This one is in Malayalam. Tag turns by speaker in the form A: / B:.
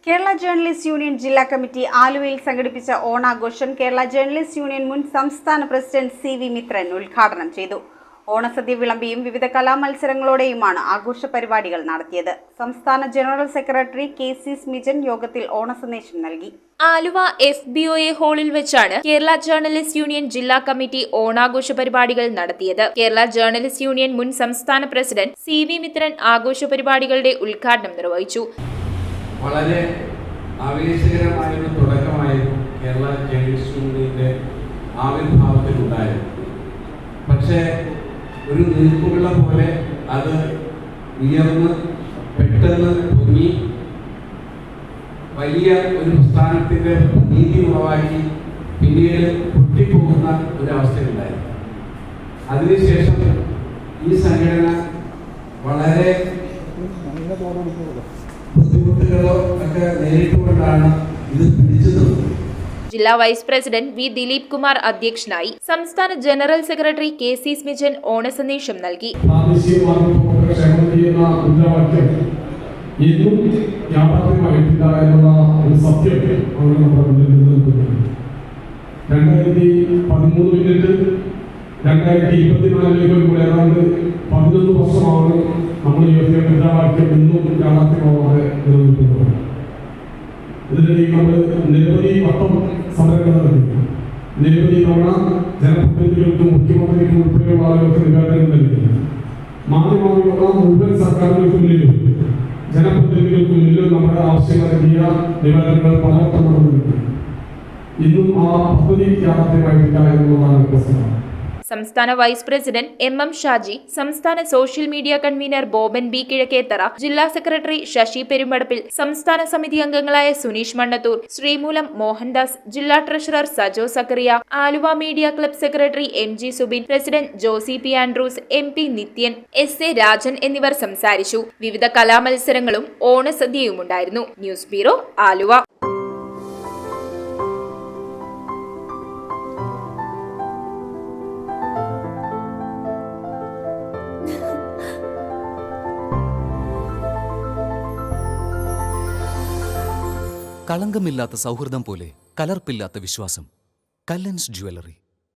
A: കേരള ജേർണലിസ്റ്റ് യൂണിയൻ ജില്ലാ കമ്മിറ്റി ആലുവയിൽ സംഘടിപ്പിച്ച ഓണാഘോഷം കേരള ജേർണലിസ്റ്റ് യൂണിയൻ മുൻ സംസ്ഥാന പ്രസിഡന്റ് സി.വി. മിത്രൻ ഉദ്ഘാടനം ചെയ്തു. ഓണസദ്യ വിളമ്പിയും വിവിധ കലാമത്സരങ്ങളോടെയുമാണ് ആഘോഷ പരിപാടികൾ നടത്തിയത്. സംസ്ഥാന ജനറൽ സെക്രട്ടറി കെ.സി. സ്മിജൻ യോഗത്തിൽ ഓണസന്ദേശം നൽകി.
B: ആലുവ FBOA ഹാളിൽ വെച്ചാണ് കേരള ജേർണലിസ്റ്റ് യൂണിയൻ ജില്ലാ കമ്മിറ്റി ഓണാഘോഷ പരിപാടികൾ നടത്തിയത്. കേരള ജേർണലിസ്റ്റ് യൂണിയൻ മുൻ സംസ്ഥാന പ്രസിഡന്റ് സി.വി. മിത്രൻ ആഘോഷ പരിപാടികളുടെ ഉദ്ഘാടനം നിർവഹിച്ചു.
C: വളരെ ആവേശകരമായൊരു തുടക്കമായിരുന്നു കേരള ജേർണലിസ്റ്റ് യൂണിയന്റെ ആവിർഭാവത്തിലുണ്ടായത്. പക്ഷേ ഒരു നീർക്കുള്ള പോലെ അത് ഉയർന്ന് പെട്ടെന്ന് പൊങ്ങി വലിയ ഒരു പ്രസ്ഥാനത്തിൻ്റെ നീതി ഉളവാക്കി പിന്നീട് പൊട്ടിപ്പോകുന്ന ഒരവസ്ഥയുണ്ടായി. അതിനുശേഷം ഈ സംഘടന വളരെ ബുദ്ധിമുട്ടുകളോ ഒക്കെ നേരിട്ടുകൊണ്ടാണ് ഇത് പിടിച്ചു നിർത്തുന്നത്.
B: ജില്ലാ vice president V. Dileep Kumar അധ്യക്ഷനായി. സംസ്ഥാന ജനറൽ സെക്രട്ടറി കെ.സി. സ്മിജൻ ഓണസന്ദേശം നൽകി.
D: ഇന്നും യാഥാർത്ഥ്യമായിട്ടില്ല എന്നുള്ള ഒരു സത്യം അവിടെ നമ്മുടെ മുന്നിൽ നിലനിൽക്കുന്നുണ്ട്. 2013 മിനിറ്റ് 2024 ഏതാണ്ട് 11 വർഷമാണ് നമ്മൾ ഈ മുദ്രാവാക്യം ഇന്നും യാഥാർത്ഥ്യമാവാതെ നിലനിൽക്കുന്നത്. ഇതിനിടയിൽ നമ്മൾ നിരവധി വട്ടം സമരങ്ങൾ നടത്തി, നിരവധി തവണ ജനപ്രതിനിധികൾക്കും മുഖ്യമന്ത്രിക്കും ഉൾപ്പെടെയുള്ള ആളുകൾക്ക് നിവേദനം നൽകി. മാധ്യമങ്ങളുള്ള മുഴുവൻ സർക്കാരുകൾക്ക് മുന്നിലും ജനപ്രതിനിധികൾക്ക് മുന്നിലും നമ്മുടെ ആവശ്യങ്ങൾ നൽകിയ നിവേദനങ്ങൾ പലവട്ടം നടന്നിട്ടുണ്ട്. ഇന്നും ആ പദ്ധതി യാഥാർത്ഥ്യമായിട്ടില്ല എന്നുള്ളതാണ് പ്രശ്നം.
B: സംസ്ഥാന വൈസ് പ്രസിഡന്റ് M.M. ഷാജി, സംസ്ഥാന social media convener Boban B. Kizhakkethara, ജില്ലാ സെക്രട്ടറി ശശി പെരുമ്പടപ്പിൽ, സംസ്ഥാന സമിതി അംഗങ്ങളായ സുനീഷ് മണ്ണത്തൂർ, ശ്രീമൂലം മോഹൻദാസ്, ജില്ലാ treasurer Sajo Zacharia, Aluva media club secretary M.G. Subin, president Josy P. Andrews, MP Nithyan, S.A. Rajan എന്നിവർ സംസാരിച്ചു. വിവിധ കലാമത്സരങ്ങളും ഓണസദ്യയുമുണ്ടായിരുന്നു. News bureau, Aluva.
E: കളങ്കമില്ലാത്ത സൗഹൃദം പോലെ കലർപ്പില്ലാത്ത വിശ്വാസം. കല്ലൻസ് ജ്വല്ലറി.